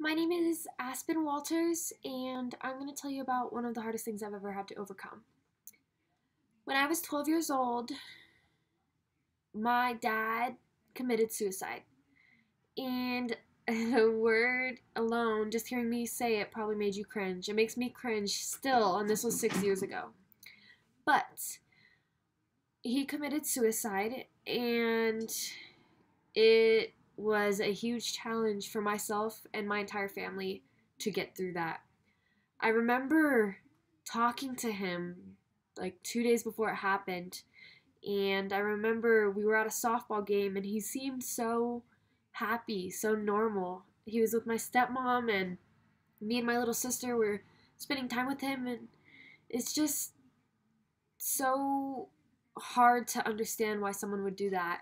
My name is Aspen Walters, and I'm going to tell you about one of the hardest things I've ever had to overcome. When I was 12 years old, my dad committed suicide. And the word alone, just hearing me say it, probably made you cringe. It makes me cringe still, and this was 6 years ago. But he committed suicide, and it was a huge challenge for myself and my entire family to get through that. I remember talking to him like 2 days before it happened, and I remember we were at a softball game, and he seemed so happy, so normal. He was with my stepmom, and me and my little sister were spending time with him, and it's just so hard to understand why someone would do that.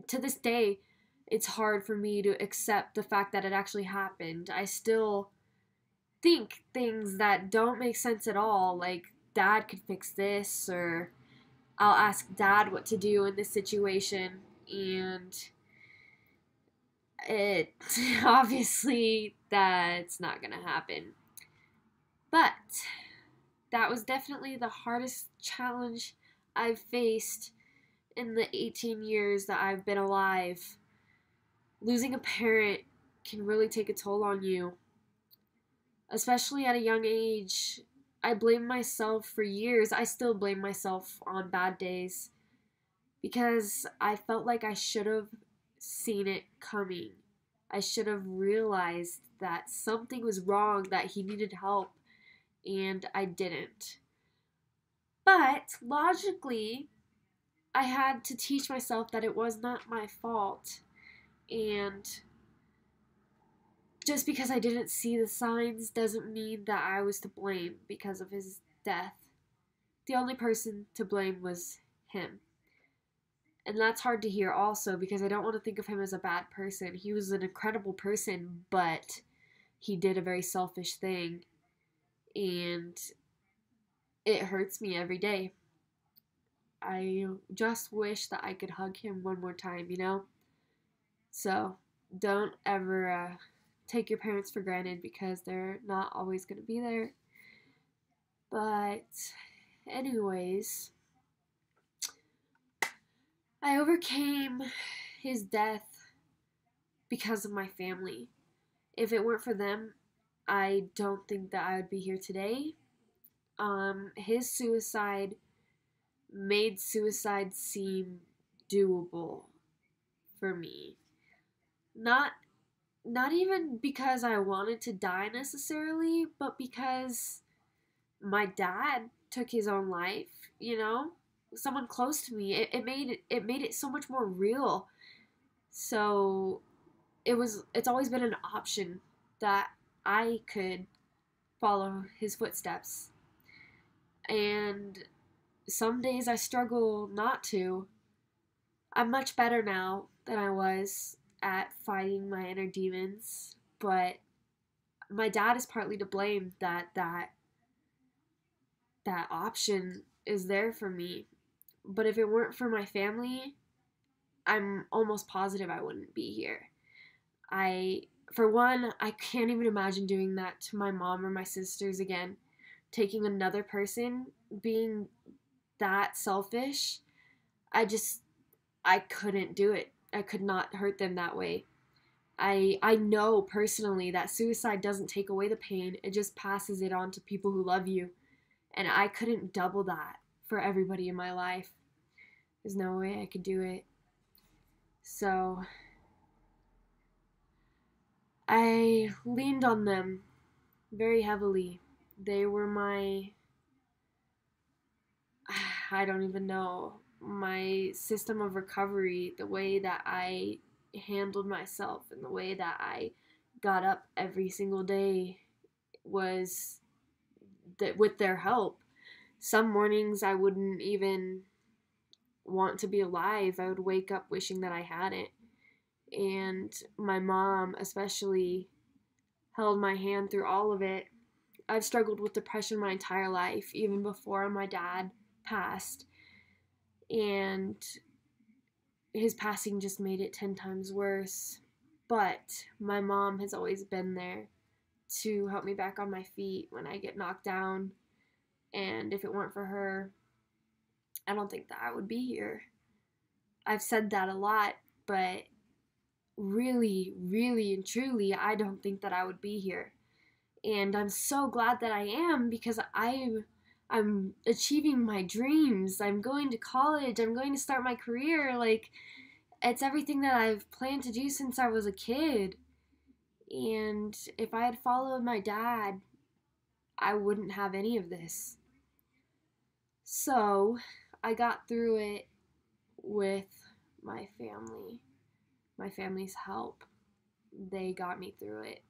To this day, it's hard for me to accept the fact that it actually happened. I still think things that don't make sense at all, like dad could fix this, or I'll ask dad what to do in this situation, and it obviously that's not gonna happen. But that was definitely the hardest challenge I've faced in the 18 years that I've been alive. Losing a parent can really take a toll on you, especially at a young age. I blamed myself for years. I still blame myself on bad days because I felt like I should have seen it coming. I should have realized that something was wrong, that he needed help, and I didn't. But logically, I had to teach myself that it was not my fault. And just because I didn't see the signs doesn't mean that I was to blame because of his death. The only person to blame was him. And that's hard to hear also because I don't want to think of him as a bad person. He was an incredible person, but he did a very selfish thing. And it hurts me every day. I just wish that I could hug him one more time, you know? So don't ever take your parents for granted because they're not always going to be there. But, anyways, I overcame his death because of my family. If it weren't for them, I don't think that I would be here today. His suicide made suicide seem doable for me. Not not even because I wanted to die necessarily, but because my dad took his own life, you know? Someone close to me. It made it so much more real. So it's always been an option that I could follow his footsteps. And some days I struggle not to. I'm much better now than I was at fighting my inner demons, but my dad is partly to blame that option is there for me. But if it weren't for my family, I'm almost positive I wouldn't be here. I For one, I can't even imagine doing that to my mom or my sisters again. Taking another person, being that selfish, I just I couldn't do it. I could not hurt them that way. I know personally that suicide doesn't take away the pain. It just passes it on to people who love you. And I couldn't double that for everybody in my life. There's no way I could do it. So I leaned on them very heavily. They were my, I don't even know, my system of recovery, the way that I handled myself and the way that I got up every single day was that with their help. Some mornings I wouldn't even want to be alive. I would wake up wishing that I hadn't. And my mom, especially, held my hand through all of it. I've struggled with depression my entire life, even before my dad passed. And his passing just made it 10 times worse. But my mom has always been there. to help me back on my feet when I get knocked down. And if it weren't for her, I don't think that I would be here. I've said that a lot, but really, really and truly, I don't think that I would be here. And I'm so glad that I am, because I'm achieving my dreams. I'm going to college. I'm going to start my career. Like, it's everything that I've planned to do since I was a kid. And if I had followed my dad, I wouldn't have any of this. So I got through it with my family. My family's help. They got me through it.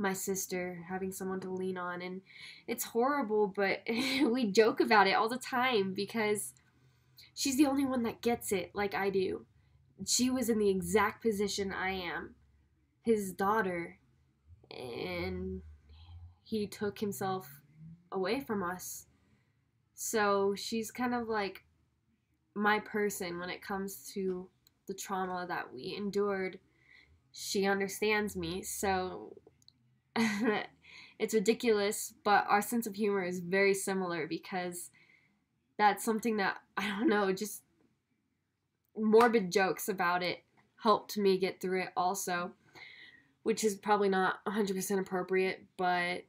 My sister, having someone to lean on, and it's horrible, but we joke about it all the time because she's the only one that gets it like I do. She was in the exact position I am, his daughter, and he took himself away from us. So she's kind of like my person when it comes to the trauma that we endured. She understands me, so it's ridiculous, but our sense of humor is very similar, because that's something that, I don't know, just morbid jokes about it helped me get through it also, which is probably not 100% appropriate, but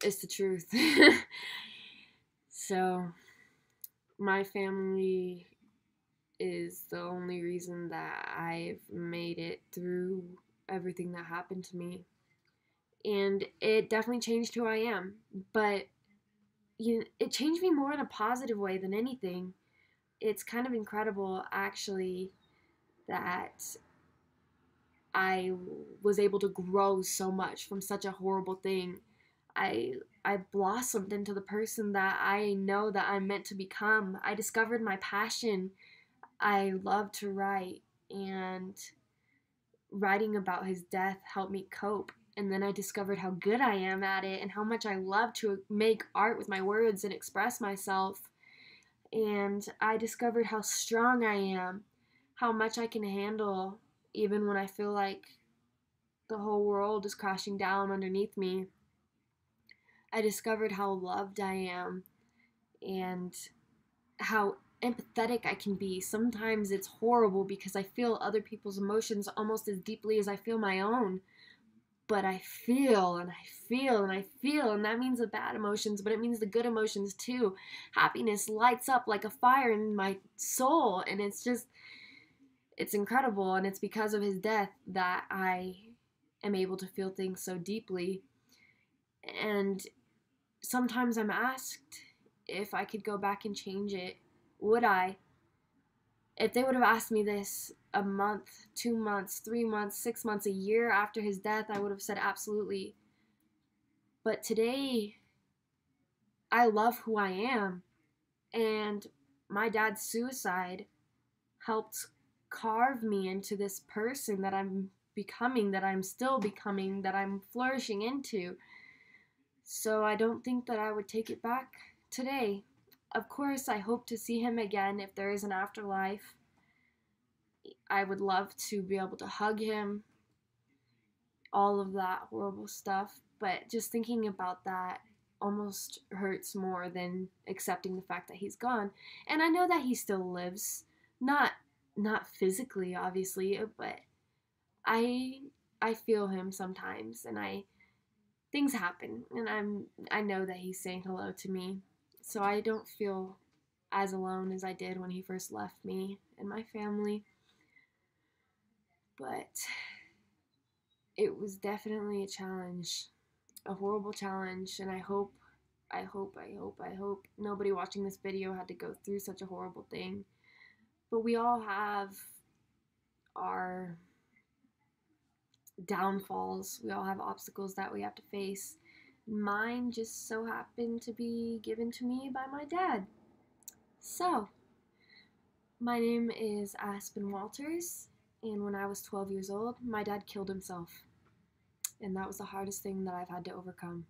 it's the truth. So my family is the only reason that I've made it through everything that happened to me. And it definitely changed who I am. But it changed me more in a positive way than anything. It's kind of incredible, actually, that I was able to grow so much from such a horrible thing. I blossomed into the person that I know that I'm meant to become. I discovered my passion. I love to write, and writing about his death helped me cope. And then I discovered how good I am at it and how much I love to make art with my words and express myself. And I discovered how strong I am, how much I can handle, even when I feel like the whole world is crashing down underneath me. I discovered how loved I am and how empathetic I can be. Sometimes it's horrible because I feel other people's emotions almost as deeply as I feel my own. But I feel and I feel and I feel, and that means the bad emotions, but it means the good emotions too. Happiness lights up like a fire in my soul, and it's incredible, and it's because of his death that I am able to feel things so deeply. And sometimes I'm asked if I could go back and change it. Would I? If they would have asked me this a month, 2 months, 3 months, 6 months, a year after his death, I would have said absolutely. But today, I love who I am. And my dad's suicide helped carve me into this person that I'm becoming, that I'm still becoming, that I'm flourishing into. So I don't think that I would take it back today. Of course, I hope to see him again if there is an afterlife. I would love to be able to hug him, all of that horrible stuff, but just thinking about that almost hurts more than accepting the fact that he's gone. And I know that he still lives, not physically obviously, but I feel him sometimes, and things happen, and I know that he's saying hello to me. So I don't feel as alone as I did when he first left me and my family. But it was definitely a challenge, a horrible challenge, and I hope nobody watching this video had to go through such a horrible thing. But we all have our downfalls. We all have obstacles that we have to face. Mine just so happened to be given to me by my dad. So, my name is Aspen Walters, and when I was 12 years old, my dad killed himself. And that was the hardest thing that I've had to overcome.